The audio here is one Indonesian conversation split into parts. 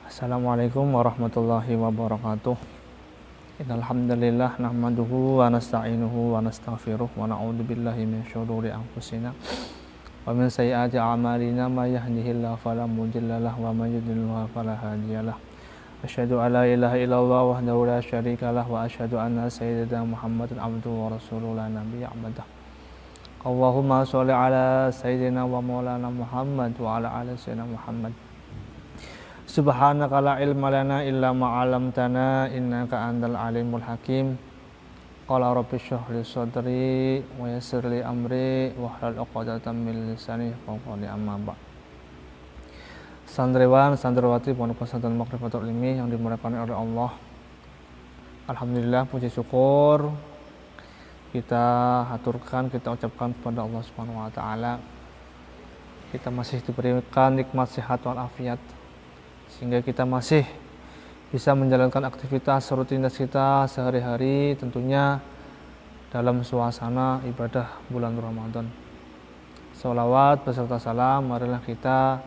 Assalamualaikum warahmatullahi wabarakatuh. Innal hamdalillah nahmaduhu wa nasta'inuhu wa nastaghfiruh wa na'udzu billahi min syururi anfusina wa min sayyiati a'malina may yahdihillahu fala mudilla lahu wa may yudlil fala hadiyalah. Asyhadu an la ilaha illallah wahdahu la syarika lah wa asyhadu anna sayyidina Muhammadan abduhu wa rasuluhu la nabiyya ba'dah. Allahumma sholli ala sayyidina wa maulana Muhammad wa ala ali sayyidina Muhammad. Subhanaka la ilma lana illa ma 'allamtana innaka antal alimul hakim. Qala rabbi shrah li sadri wa yassir li amri wahlul 'uqdatam min lisani yafqahu qawli amma ba'd. Santriwan, santriwati Pondok Pesantren Maghrifatul Ilmi yang dimuliakan oleh Allah. Alhamdulillah, puji syukur kita haturkan, kita ucapkan kepada Allah Subhanahu wa taala. Kita masih diberikan nikmat sehat wal afiat, sehingga kita masih bisa menjalankan aktivitas rutinitas kita sehari-hari, tentunya dalam suasana ibadah bulan Ramadan. Sholawat beserta salam marilah kita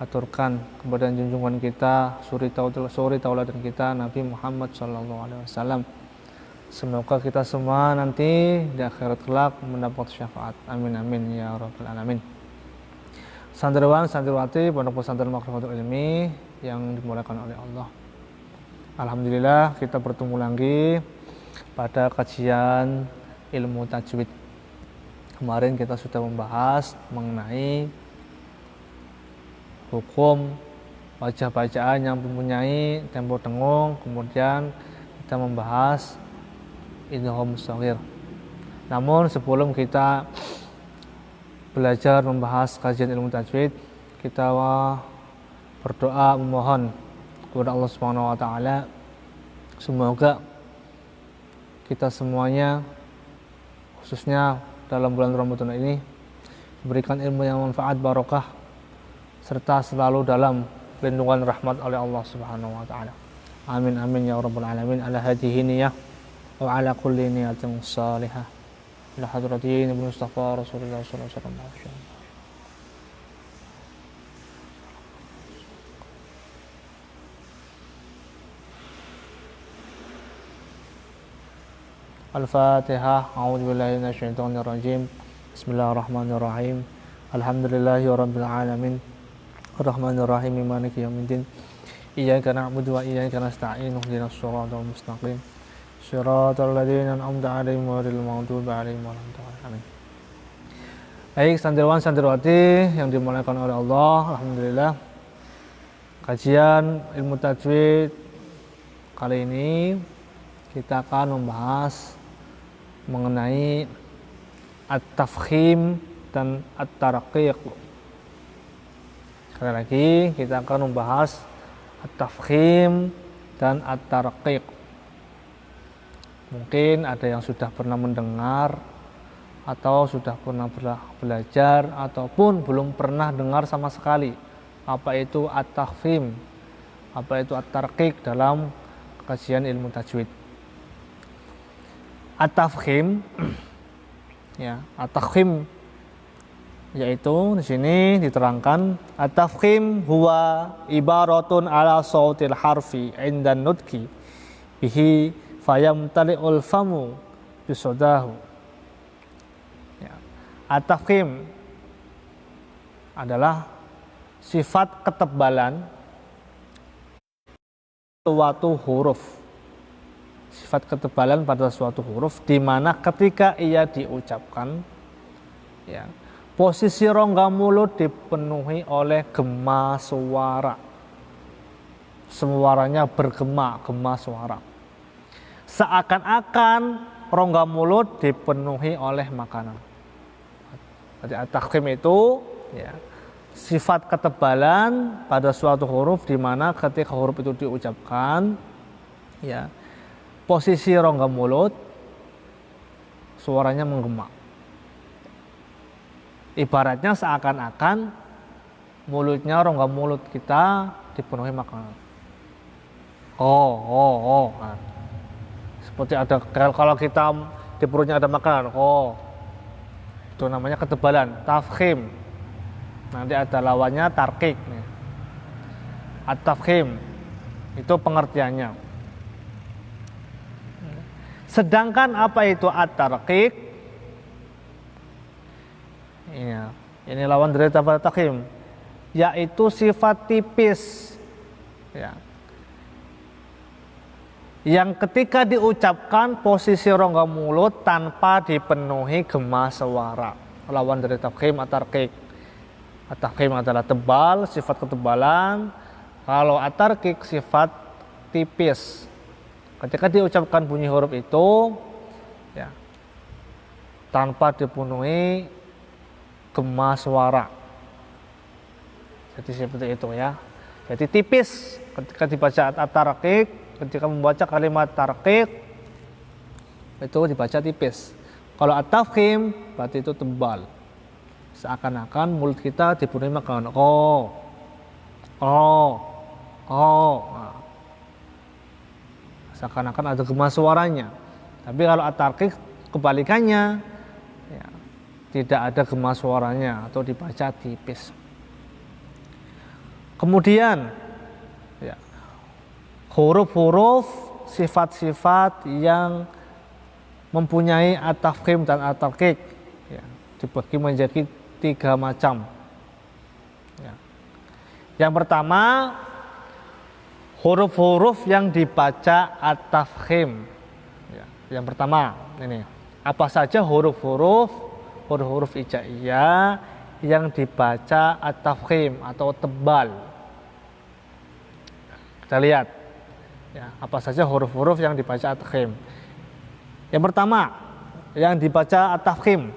haturkan kepada junjungan kita, suri tauladan kita, Nabi Muhammad SAW. Semoga kita semua nanti di akhirat kelak mendapat syafaat. Amin amin ya rabbal alamin. Santriwan, santriwati Pondok Pesantren Maghrifatul Ilmi yang dimuliakan oleh Allah. Alhamdulillah, kita bertemu lagi pada kajian ilmu tajwid. Kemarin kita sudah membahas mengenai hukum wajah bacaan yang mempunyai tempo dengung, kemudian kita membahas idgham shaghir. Namun sebelum kita belajar membahas kajian ilmu tajwid, kita berdoa memohon kepada Allah Subhanahu wa taala semoga kita semuanya, khususnya dalam bulan Ramadan ini, diberikan ilmu yang manfaat, barokah, serta selalu dalam lindungan rahmat oleh Allah Subhanahu wa taala. Amin amin ya rabbal alamin. Ala hadhihi niyyah wa ala kulli niyatin shalihah. Ila hadratin Nabi Mustafa Rasulullah sallallahu alaihi wasallam. Al-Fatihah. A'udzubillahi minasyaitonir rajim. Bismillahirrahmanirrahim. Alhamdulillahirabbil alamin. Arrahmanir rahim. Maliki yaumiddin. Iyyaka na'budu wa iyyaka nasta'in. Ihdinas shiratal mustaqim. Shiratal ladzina an'amta 'alaihim ghairil maghdubi 'alaihim waladdallin. Baik, santriwan santriwati yang dimuliakan oleh Allah, alhamdulillah. Kajian ilmu tajwid kali ini kita akan membahas mengenai at-tafkhim dan at-tarqiq. Sekali lagi kita akan membahas at-tafkhim dan at-tarqiq. Mungkin ada yang sudah pernah mendengar atau sudah pernah belajar ataupun belum pernah dengar sama sekali apa itu at-tafkhim, apa itu at-tarqiq dalam kajian ilmu tajwid. At-tafkhim ya, at-tafkhim yaitu di sini diterangkan at-tafkhim huwa ibaratun ala sautil harfi indan nutqi bihi fayamtali'ul famu bisodahu. Ya. At-tafkhim adalah sifat ketebalan suatu huruf. Sifat ketebalan pada suatu huruf di mana ketika ia diucapkan, ya, posisi rongga mulut dipenuhi oleh gema suara. Suaranya bergema, gema suara. Seakan-akan rongga mulut dipenuhi oleh makanan. Jadi at-tafkhim itu ya, sifat ketebalan pada suatu huruf di mana ketika huruf itu diucapkan, ya, posisi rongga mulut suaranya menggema. Ibaratnya seakan-akan mulutnya, rongga mulut kita dipenuhi makanan. Nah. Seperti ada, kalau kita di perutnya ada makanan, itu namanya ketebalan, tafkhim. Nanti ada lawannya tarqiq. At-tafkhim Itu pengertiannya. Sedangkan apa itu at-tarqiq? Ya, ini lawan dari tafkhim, yaitu sifat tipis. Ya. Yang ketika diucapkan posisi rongga mulut tanpa dipenuhi gema suara. Lawan dari tafkhim at-tarqiq. At-tafkhim adalah tebal, sifat ketebalan. Kalau at-tarqiq sifat tipis. Ketika diucapkan bunyi huruf itu, ya, tanpa dipenuhi gema suara. Jadi seperti itu ya. Jadi tipis ketika dibaca at-tarqiq, ketika membaca kalimat tarqiq itu dibaca tipis. Kalau at-tafkhim berarti itu tebal. Seakan-akan mulut kita dipenuhi makanan. Nah. Seakan-akan ada gema suaranya. Tapi kalau at-tarqiq kebalikannya, ya, tidak ada gema suaranya atau dibaca tipis. Kemudian ya, huruf-huruf sifat-sifat yang mempunyai at-tafkhim dan at-tarqiq ya, dibagi menjadi 3 macam ya. Yang pertama, huruf-huruf yang dibaca at-tafkhim ya. Yang pertama ini, apa saja huruf-huruf hijaiyah yang dibaca at-tafkhim atau tebal. Kita lihat ya, apa saja huruf-huruf yang dibaca at-tafkhim. Yang pertama yang dibaca at-tafkhim,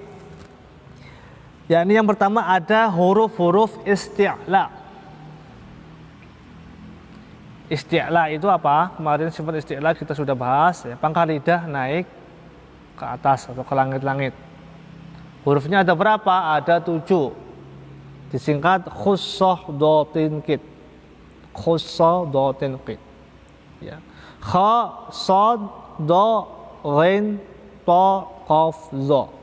yakni yang pertama ada huruf-huruf isti'la. Isti'la itu apa? Kemarin sifat isti'la kita sudah bahas ya, pangkal lidah naik ke atas atau ke langit-langit. Hurufnya ada berapa? Ada 7. Disingkat khussah dotin kit. Khussah dotin kit. Ya. Kha, sad, do, ghin, to, qaf, zo.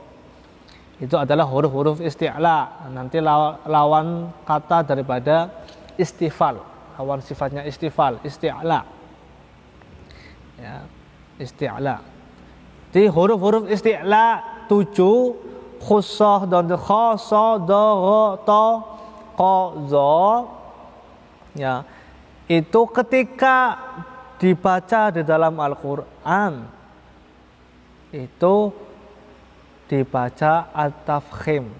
Itu adalah huruf-huruf isti'la. Nanti lawan kata daripada istifal. Lawan sifatnya istifal, isti'la. Ya, isti'la. Di huruf-huruf isti'la 7, khussah dan kha, sa, da, gha, ta, qa, za. Ya, itu ketika dibaca di dalam Al-Qur'an itu dibaca at-tafkhim.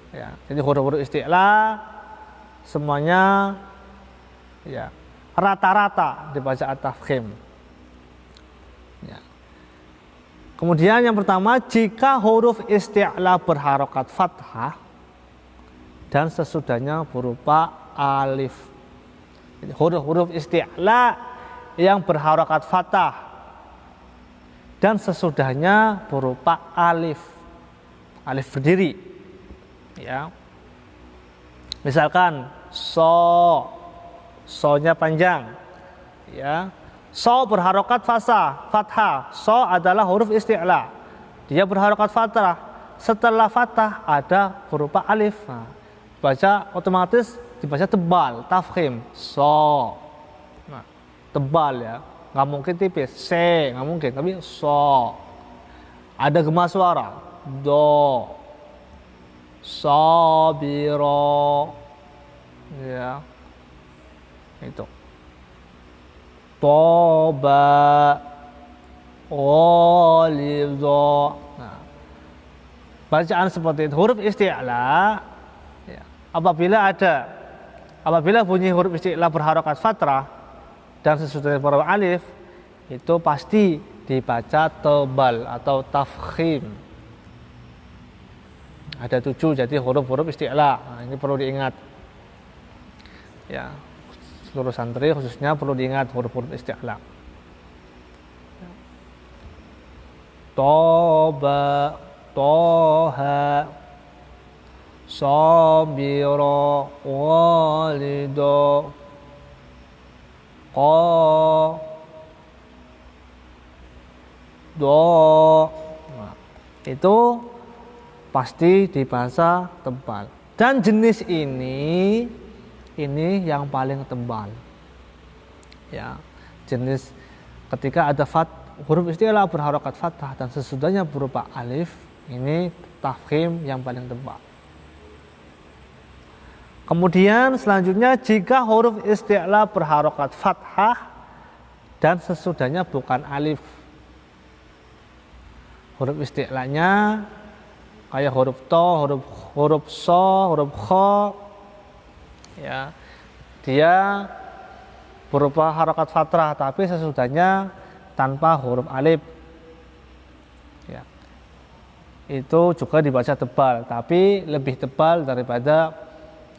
Ya, jadi huruf-huruf isti'la semuanya ya rata-rata dibaca at-tafkhim. Ya. Kemudian yang pertama, jika huruf isti'la berharokat fathah dan sesudahnya berupa alif. Jadi huruf-huruf isti'la yang berharokat fathah dan sesudahnya berupa alif. Alif berdiri. Ya. Misalkan so-nya panjang. Ya. So berharokat fathah. So adalah huruf isti'la. Dia berharokat fathah. Setelah fathah ada berupa alif. Nah, baca otomatis dibaca tebal, tafkhim. So. Nah, tebal ya. Nggak mungkin tipis. Se, nggak mungkin. Tapi so. Ada gema suara. Do. Sabiro. Ya. Itu. Toba, Ghalidha. Nah, bacaan seperti itu huruf isti'la ya, apabila bunyi huruf isti'la berharokat fathah dan sesudahnya berupa alif, itu pasti dibaca tebal atau tafkhim. Ada 7 jadi huruf-huruf isti'la. Nah, ini perlu diingat ya. Seluruh santri khususnya perlu diingat huruf-huruf isti'la. Toba, toha, sabira, walido, qa, do. Nah, itu pasti dibaca tebal. Dan jenis ini ini yang paling tebal. Ya, jenis ketika ada huruf isti'la berharokat fathah dan sesudahnya berupa alif, ini tafkhim yang paling tebal. Kemudian selanjutnya jika huruf isti'la berharokat fathah dan sesudahnya bukan alif. Huruf isti'lanya kayak huruf to, huruf so, huruf kho, ya, dia berupa harokat fathah tapi sesudahnya tanpa huruf alif. Ya. Itu juga dibaca tebal, tapi lebih tebal daripada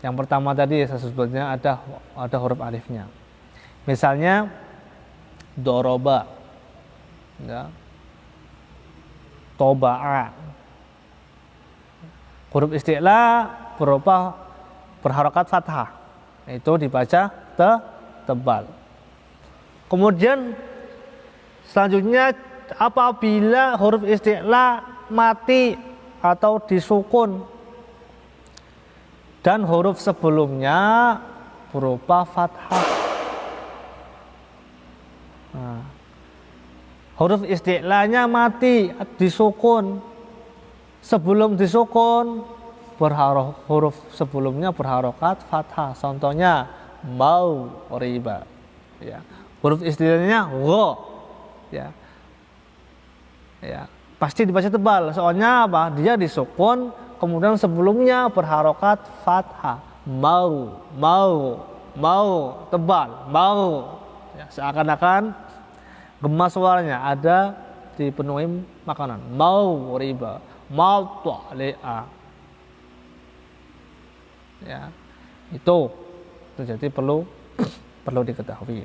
yang pertama tadi, sesudahnya ada huruf alifnya. Misalnya doroba, ya, toba'a. Huruf isti'la berupa berharokat fathah, itu dibaca tebal. Kemudian selanjutnya apabila huruf isti'la mati atau disukun dan huruf sebelumnya berupa fathah. Nah, huruf isti'lanya mati disukun, sebelum disukun huruf sebelumnya berharokat fathah. Contohnya mau riba, ya. Huruf isti'lanya gho, ya. Ya, pasti dibaca tebal. Soalnya apa? Dia disukun, kemudian sebelumnya berharokat fathah. Mau tebal, mau. Ya, seakan-akan gemas suaranya ada dipenuhi makanan. Mau riba, mau ta'li'a. Ya, itu jadi perlu diketahui.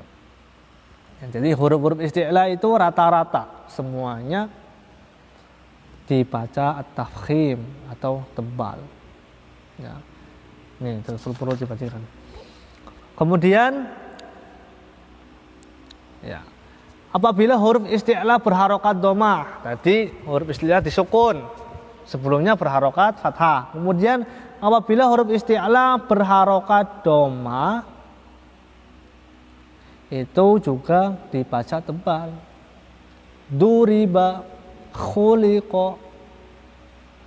Ya, jadi huruf-huruf isti'la itu rata-rata semuanya dibaca at-tafkhim atau tebal. Ya, ini terus perlu dibacakan. Kemudian, ya, apabila huruf isti'la berharokat domah, tadi huruf isti'la disukun, sebelumnya berharokat fathah. Kemudian apabila huruf isti'la berharokat domah, itu juga dibaca tebal. Duriba, khuliqa,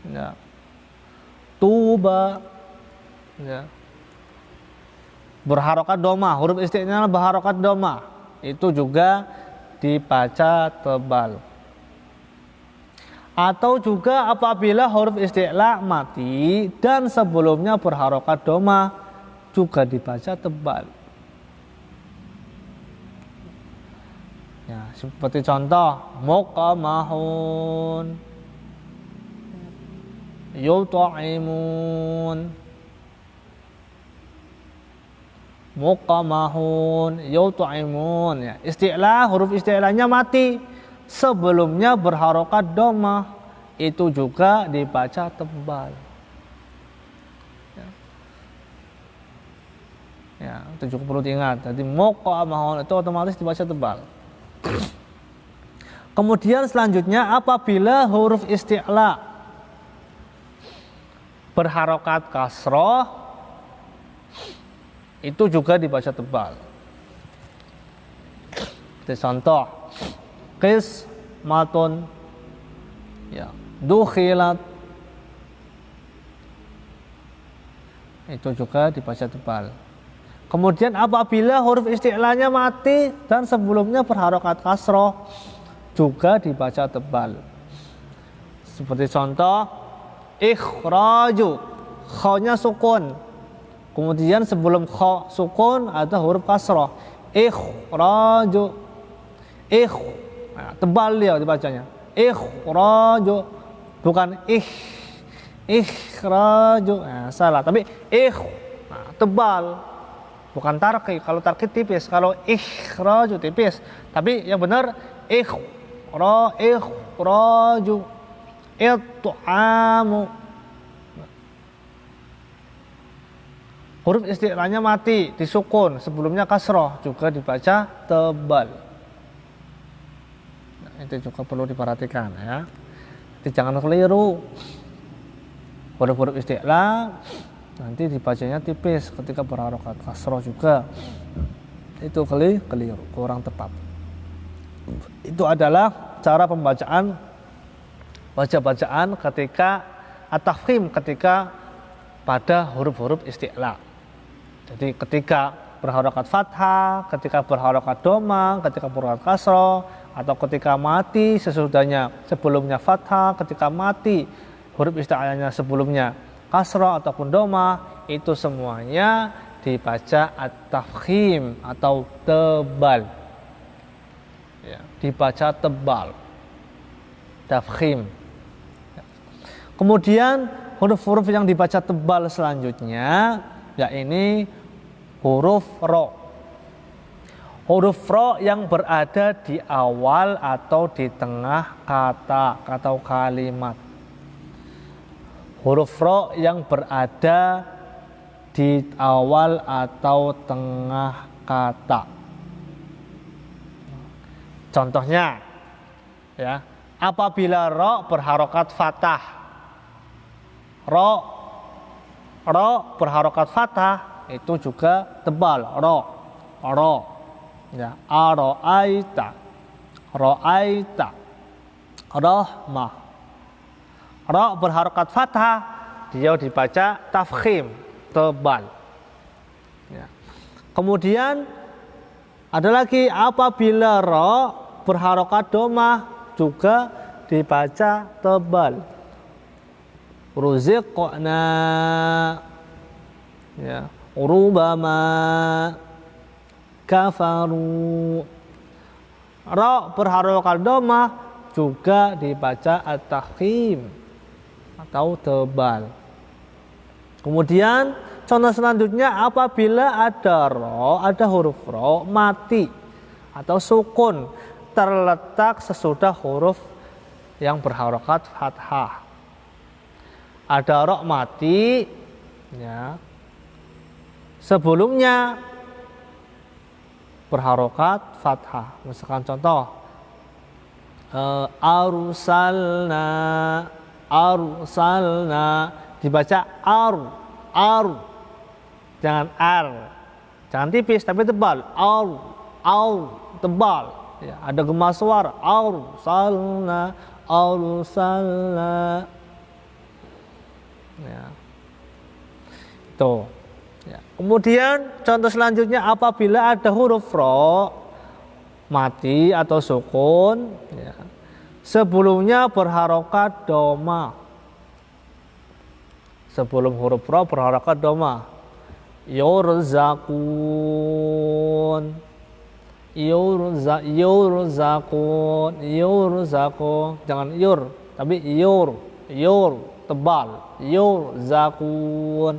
ya, tuba, ya, berharokat domah. Huruf isti'la berharokat domah, itu juga dibaca tebal. Atau juga apabila huruf isti'la mati dan sebelumnya berharokat domah, juga dibaca tebal. Ya, seperti contoh muqamahun, yut'imun, muqamahun, yut'imun. Ya, isti'la, huruf isti'lanya mati, sebelumnya berharokat domah, itu juga dibaca tebal. Ya, itu juga perlu diingat. Jadi muqamahun itu otomatis dibaca tebal. Kemudian selanjutnya apabila huruf isti'la berharokat kasroh, itu juga dibaca tebal. Contoh qismatun, ya, dukhilat, itu juga dibaca tebal. Kemudian apabila huruf isti'lanya mati dan sebelumnya berharokat kasroh, juga dibaca tebal. Seperti contoh ikhraju, kho-nya sukun, kemudian sebelum kho sukun ada huruf kasroh. Ikhraju, nah, tebal dia dibacanya. Ikhraju, bukan ikhraju, nah, salah. Tapi nah, tebal. Bukan tarqi. Kalau tarqi tipis, kalau ikhraju tipis. Tapi yang benar ikhraju, it'amu. Huruf isti'lanya mati, disukun, sebelumnya kasroh, juga dibaca tebal. Nah, itu juga perlu diperhatikan, ya. Jadi jangan keliru. Huruf-huruf isti'la nanti dibacanya tipis. Ketika berharokat kasroh juga itu keliru, kurang tepat. Itu adalah cara pembacaan ketika at-tafkhim, ketika pada huruf-huruf isti'la. Jadi ketika berharokat fathah, ketika berharokat doma, ketika berharokat kasroh, atau ketika mati sesudahnya sebelumnya fathah, ketika mati huruf isti'lanya sebelumnya kasroh ataupun doma, itu semuanya dibaca at-tafkhim atau tebal. Ya, dibaca tebal, tafkhim. Kemudian huruf-huruf yang dibaca tebal selanjutnya, yakni huruf ro. Huruf ro yang berada di awal atau di tengah kata atau kalimat. Huruf ro yang berada di awal atau tengah kata. Contohnya, ya, apabila ro berharokat fathah, ro berharokat fathah itu juga tebal, ro, ya, aro'aita, rohmah. Ro berharokat fathah, dia dibaca tafkhim, tebal. Ya. Kemudian ada lagi apabila ro berharokat domah juga dibaca tebal. Ruziqna, ya, rubama kafaru. Ro berharokat domah juga dibaca at-tafkhim atau tebal. Kemudian contoh selanjutnya, apabila ada huruf ro mati atau sukun terletak sesudah huruf yang berharokat fathah. Ada ro mati, ya, sebelumnya berharokat fathah. Misalkan contoh, arsalna dibaca aru, jangan jangan tipis tapi tebal, tebal. Ya, ada gema suara, arsalna. Ya. Itu. Ya. Kemudian contoh selanjutnya, apabila ada huruf ro mati atau sukun, ya, sebelumnya berharokat doma. Sebelum huruf ro berharokat doma. Yurzakun, jangan yur tapi yur tebal, yurzakun.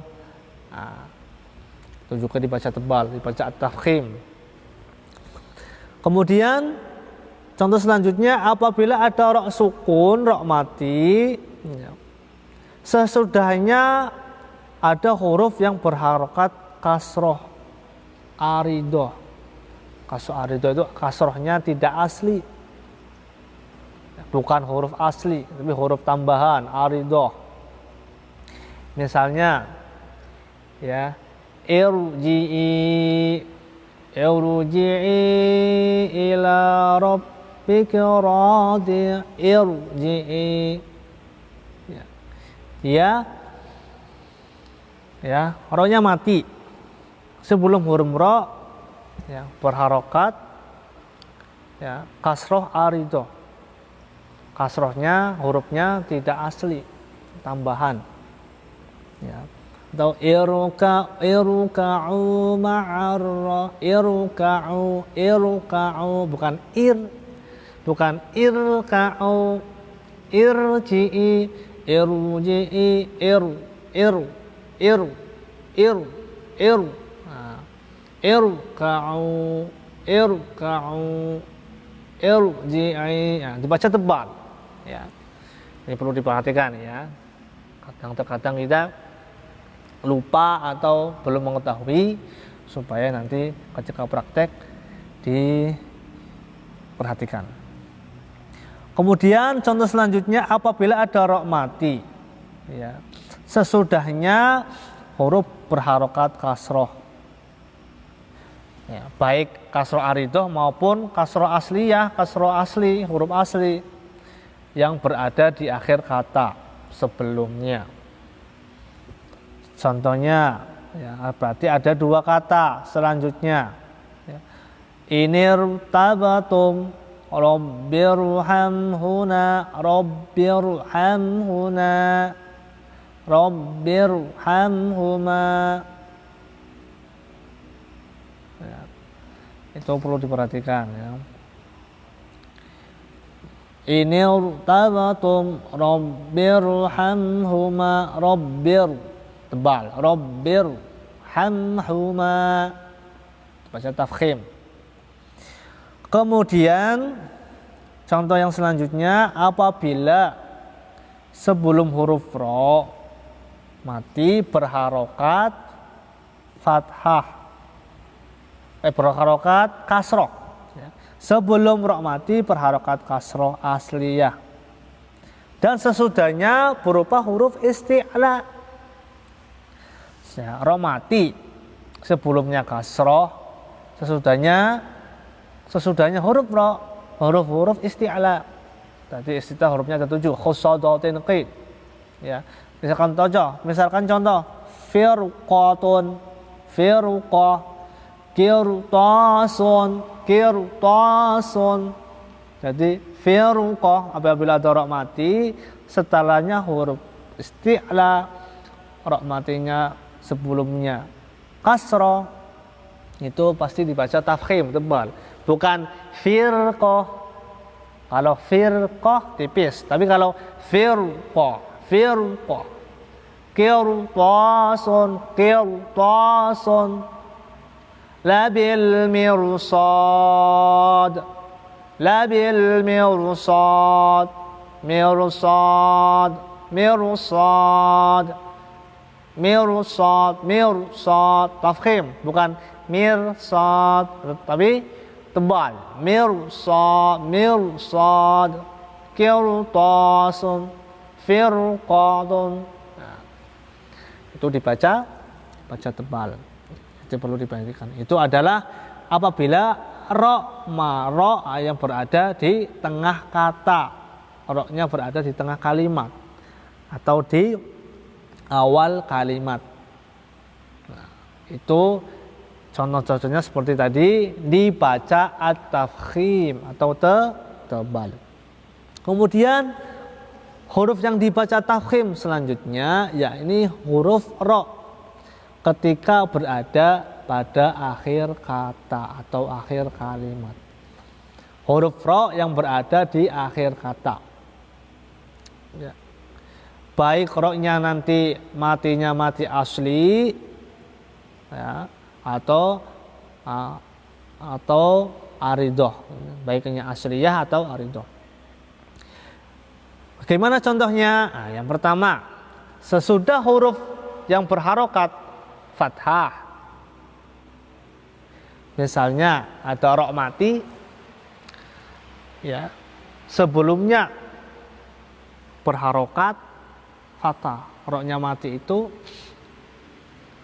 Nah, itu juga dibaca tebal, dibaca at-tafkhim. Kemudian contoh selanjutnya, apabila ada ro sukun, ro mati, ya, sesudahnya ada huruf yang berharokat kasroh, aridoh. Kasroh aridoh itu kasrohnya tidak asli, bukan huruf asli, tapi huruf tambahan, aridoh. Misalnya, ya, irji'i ila rabbika radiya, irji'i, ya, ro-nya mati sebelum huruf ro, ya, berharokat, ya, kasroh aridoh. Kasrohnya hurufnya tidak asli, tambahan, ya. Atau iruka'u ma'arra, iruka'u bukan irka'u, irji'i, irka'u, irji'i, ya, dibaca tebal, ya. Ini perlu diperhatikan, ya. Kadang-kadang kita lupa atau belum mengetahui, supaya nanti ketika praktek diperhatikan. Kemudian contoh selanjutnya, apabila ada ro mati, ya, sesudahnya huruf berharokat kasroh. Ya, baik kasroh aridoh maupun kasroh asliyah, kasroh asli, huruf asli yang berada di akhir kata sebelumnya. Contohnya, ya, berarti ada dua kata selanjutnya. Ya. Inirtabatum Rabbirhamhuna Rabbirhamhuna Rabbirhamhuma. Ya. Itu perlu diperhatikan, ya. Inirtabatum Rabbirhamhuma Rabbir tebal Rabbirhamhuma baca tafkhim. Kemudian contoh yang selanjutnya, apabila sebelum huruf ro mati berharokat fathah, berharokat kasroh. Sebelum ro mati berharokat kasroh asliyah. Dan sesudahnya berupa huruf isti'la. Ya, ro mati sebelumnya kasroh, sesudahnya huruf ro, huruf isti'la. Tadi isti'la hurufnya ada 7, khusadatin qid. Ya, misalkan contoh firqatun, firqah, qirtasun. Jadi firqah apabila ada ro mati, setelahnya huruf isti'la, ro matinya sebelumnya kasroh, itu pasti dibaca tafkhim tebal, bukan firqah. Kalau firqah tipis, tapi kalau firqah qirtasun labil mirsad mirsad tafkhim, bukan mirsad tapi tebal. Mirsad qirtasun firqatun. Nah, itu dibaca tebal. Itu perlu diperhatikan. Itu adalah apabila ro yang berada di tengah kata, ro-nya berada di tengah kalimat atau di awal kalimat. Nah, itu contoh-contohnya seperti tadi, dibaca at-tafkhim atau tebal. Kemudian huruf yang dibaca tafkhim selanjutnya, yakni huruf ro ketika berada pada akhir kata atau akhir kalimat. Huruf ro yang berada di akhir kata. Ya. Baik ro-nya nanti matinya mati asli, ya, atau aridoh, baiknya asliyah atau aridoh. Bagaimana contohnya? Nah, yang pertama, sesudah huruf yang berharokat fathah, misalnya ada ro mati, ya, sebelumnya berharokat fathah, ro-nya mati itu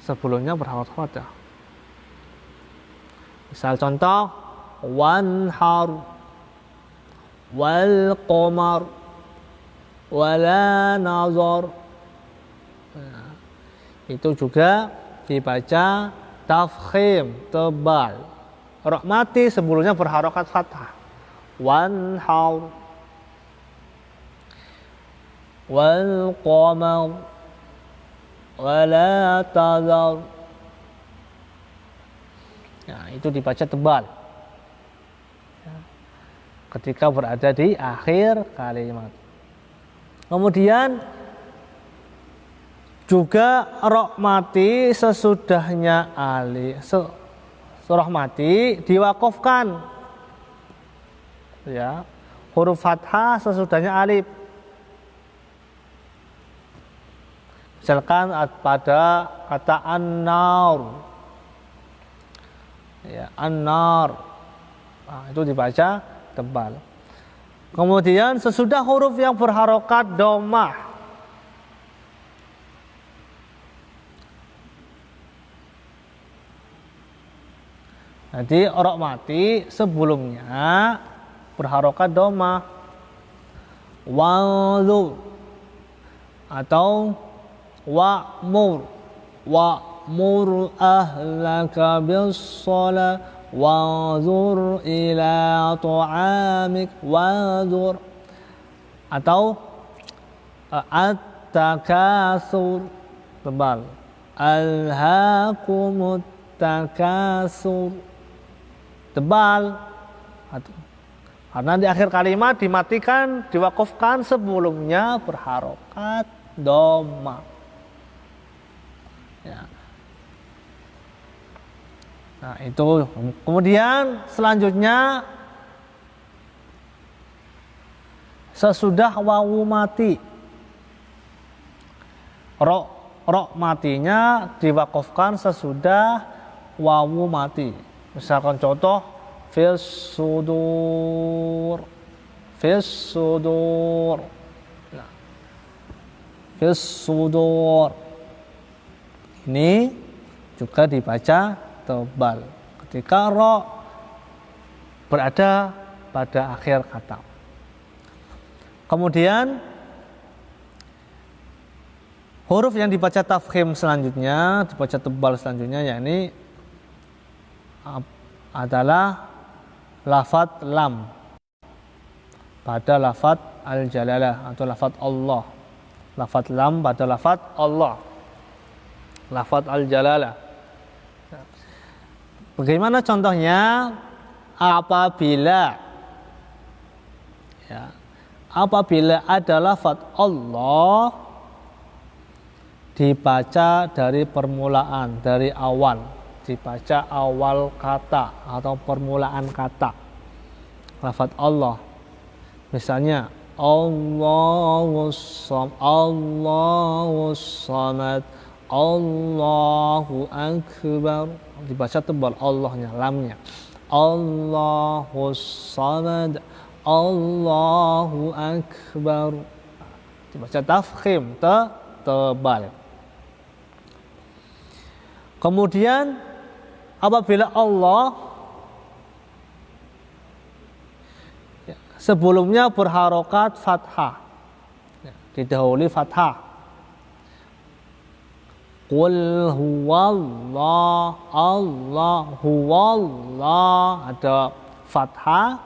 sebelumnya berharokat fathah. Misal contoh, wanhar, wal qamar, wala nazar. Nah, itu juga dibaca tafkhim tebal. Ro mati sebelumnya berharokat fathah. Wanhar, wal qamar, wala tazar. Nah, itu dibaca tebal ketika berada di akhir kalimat. Kemudian juga ro mati sesudahnya alif, roh mati diwakofkan, ya, huruf fathah sesudahnya alif. Misalkan pada kata an-nar, ya, an-nar, nah, itu dibaca tebal. Kemudian sesudah huruf yang berharokat dhammah, Jadi rok mati sebelumnya berharokat doma. Wa'dhur atau wa'mur ahlaka bis-shalah wa'dhur ila ta'amik wa'dhur atau at-takatsur tebal alhaakumut takatsur tebal karena di akhir kalimat dimatikan, diwakafkan sebelumnya berharokat doma. Ya. Nah itu. Kemudian selanjutnya sesudah wawu mati, rok matinya diwakafkan sesudah wawu mati. Misalkan contoh fis sudur nah, fis sudur ini juga dibaca tebal ketika ro berada pada akhir kata. Kemudian huruf yang dibaca tafkhim selanjutnya, dibaca tebal selanjutnya, yakni adalah lafadz lam pada lafadz al-jalalah atau lafadz Allah. Lafadz lam pada lafadz Allah, lafadz al-jalalah. Bagaimana contohnya? Apabila ada lafadz Allah dibaca dari permulaan, dari awal, dibaca awal kata atau permulaan kata. Lafadz Allah, misalnya Allahus Samad, Allahu Akbar, dibaca tebal Allahnya, lamnya. Allahus Samad, Allahu Akbar, dibaca tafkhim, tebal. Kemudian apabila Allah sebelumnya berharokat fathah, didahului fathah. Qul huwallah, Allah huwallah, ada fathah.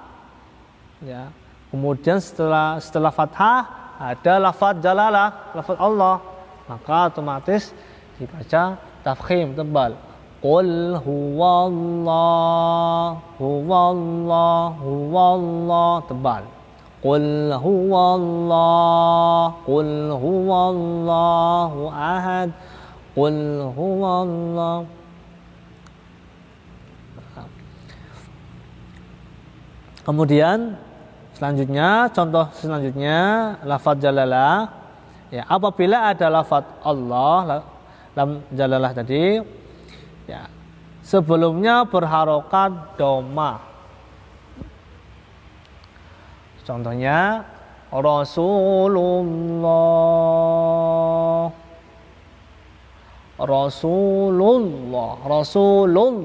Ya. Kemudian setelah fathah ada lafadz jalalah, lafadz Allah, maka otomatis dibaca tafkhim tebal. Qul huwallah, huwallah, huwallah, tebal. Qul huwallahu ahad, qul huwallah. Kemudian selanjutnya, contoh selanjutnya lafadz jalalah. Ya, apabila ada lafadz Allah, lam jalalah tadi, ya, sebelumnya berharokat doma. Contohnya Rasulullah,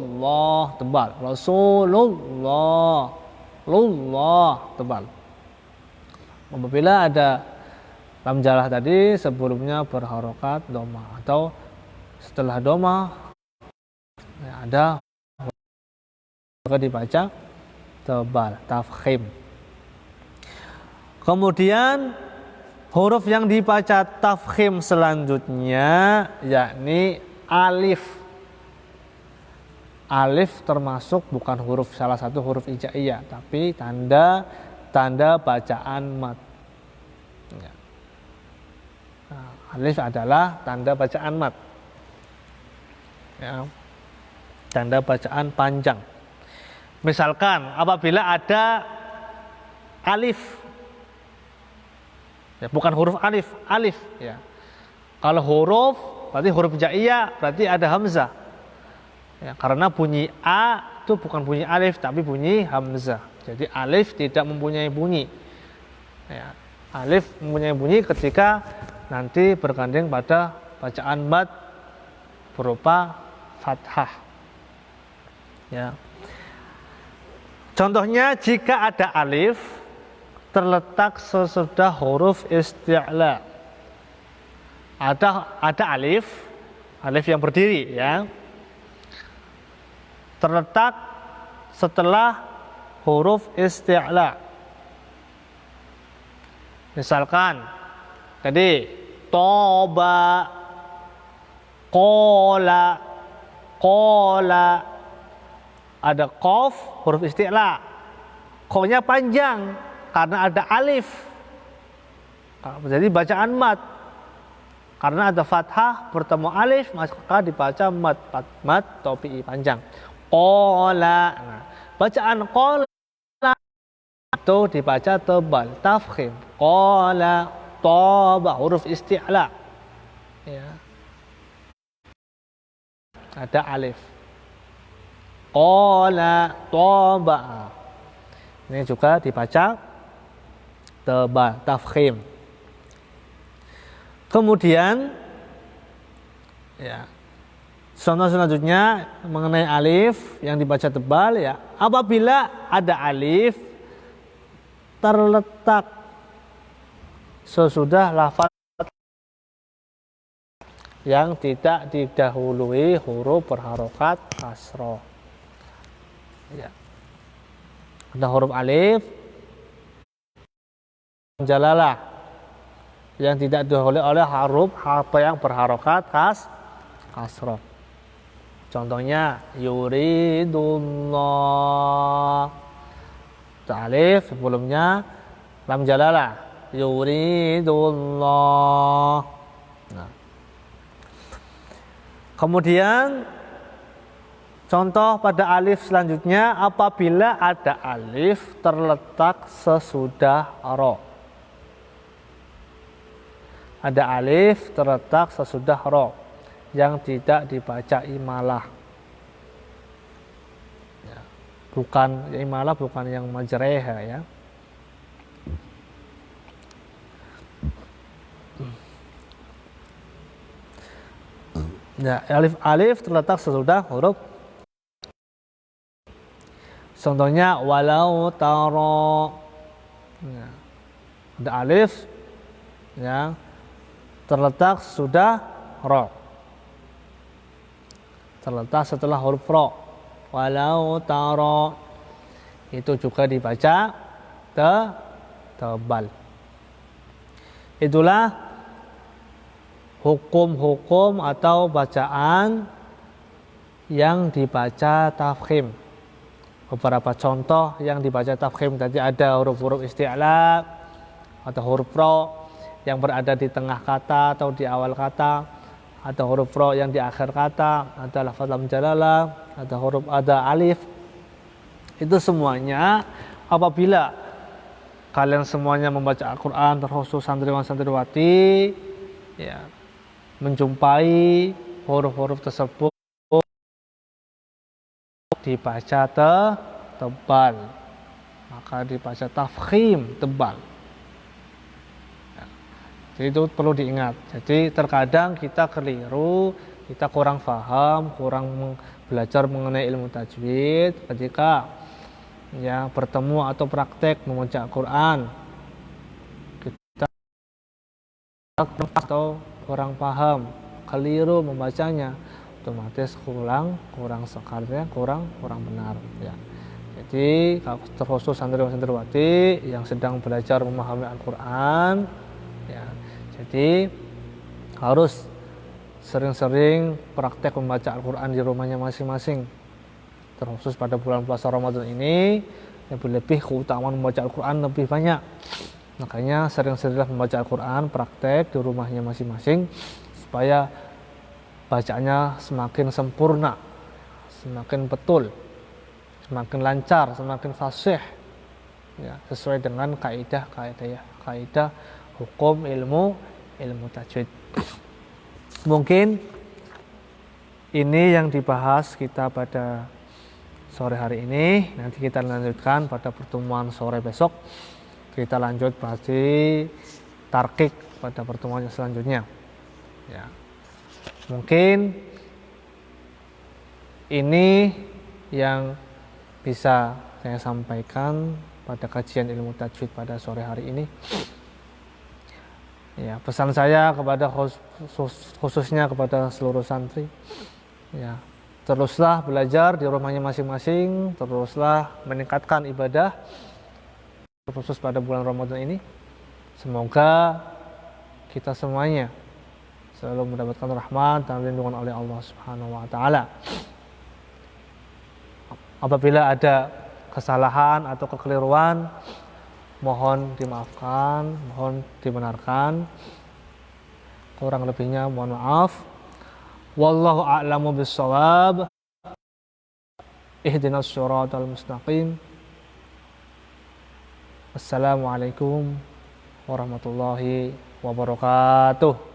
tebal. Rasulullah, tebal. Apabila ada lam jalalah tadi sebelumnya berharokat doma atau setelah doma ya, ada dibaca tebal, tafkhim. Kemudian huruf yang dibaca tafkhim selanjutnya yakni alif. Alif termasuk bukan huruf, salah satu huruf hijaiyah, tapi tanda bacaan mat. Ya. Nah, alif adalah tanda bacaan mat. Ya. Tanda bacaan panjang. Misalkan apabila ada alif, ya, bukan huruf alif, alif. Ya. Kalau huruf berarti huruf hijaiyah, berarti ada hamzah. Ya, karena bunyi a itu bukan bunyi alif, tapi bunyi hamzah. Jadi alif tidak mempunyai bunyi. Ya, alif mempunyai bunyi ketika nanti bergandeng pada bacaan mad berupa fathah. Ya. Contohnya jika ada alif terletak sesudah huruf isti'la. Ada alif yang berdiri ya. Terletak setelah huruf isti'la. Misalkan tadi toba, kola, ada qaf huruf isti'la, ko-nya panjang karena ada alif, jadi bacaan mat. Karena ada fathah bertemu alif maka dibaca mat topi panjang. Qola. Nah, bacaan qola itu dibaca tebal, tafkhim. Qola, toba huruf isti'la. Ya. Ada alif. Qola, toba. Ini juga dibaca tebal, tafkhim. Kemudian ya, contoh selanjutnya mengenai alif yang dibaca tebal ya, apabila ada alif terletak sesudah lafaz yang tidak didahului huruf berharokat kasroh. Ya. Ada huruf alif jalalah yang tidak didahului oleh huruf yang berharokat kasroh. Contohnya yuridullah, alif sebelumnya lam jalalah, yuridullah. Nah. Kemudian contoh pada alif selanjutnya apabila ada alif terletak sesudah ro. Ada alif terletak sesudah ro yang tidak dibaca imalah. Ya. Bukan imalah, bukan yang majreha ya. Ya, alif terletak sesudah huruf. Contohnya walau taro. Ya. Ada alif ya terletak sudah ro. Terletak setelah huruf ro. Walau taro. Itu juga dibaca tebal. Itulah hukum-hukum atau bacaan yang dibaca tafkhim. Beberapa contoh yang dibaca tafkhim tadi ada huruf-huruf isti'la atau huruf ro yang berada di tengah kata atau di awal kata, ada huruf ro yang di akhir kata, ada lafaz lam jalalah, ada alif. Itu semuanya apabila kalian semuanya membaca Al-Qur'an, terkhusus santriwan santriwati ya, menjumpai huruf-huruf tersebut dibaca tebal, maka dibaca tafkhim tebal. Jadi itu perlu diingat. Jadi terkadang kita keliru, kita kurang paham, kurang belajar mengenai ilmu tajwid ketika ya bertemu atau praktek membaca Al-Qur'an. Kita atau kurang paham, keliru membacanya, otomatis kurang sekarnya kurang benar ya. Jadi terkhusus santriwan-santriwati yang sedang belajar memahami Al-Qur'an ya, jadi harus sering-sering praktek membaca Al-Qur'an di rumahnya masing-masing. Terkhusus pada bulan puasa Ramadan ini lebih keutamaan membaca Al-Qur'an lebih banyak. Makanya sering-seringlah membaca Al-Qur'an, praktek di rumahnya masing-masing supaya bacaannya semakin sempurna, semakin betul, semakin lancar, semakin fasih ya, sesuai dengan kaidah hukum ilmu tajwid. Mungkin ini yang dibahas kita pada sore hari ini. Nanti kita lanjutkan pada pertemuan sore besok. Kita lanjut pasti tarkik pada pertemuan selanjutnya. Ya. Mungkin ini yang bisa saya sampaikan pada kajian ilmu tajwid pada sore hari ini. Ya, pesan saya kepada khususnya kepada seluruh santri, ya, teruslah belajar di rumahnya masing-masing, teruslah meningkatkan ibadah khusus pada bulan Ramadan ini. Semoga kita semuanya selalu mendapatkan rahmat dan lindungan oleh Allah Subhanahu wa taala. Apabila ada kesalahan atau kekeliruan, mohon dimaafkan, mohon dibenarkan. Kurang lebihnya mohon maaf. Wallahu a'lamu bissawab. Ihdinas shiratal mustaqim. Assalamualaikum warahmatullahi wabarakatuh.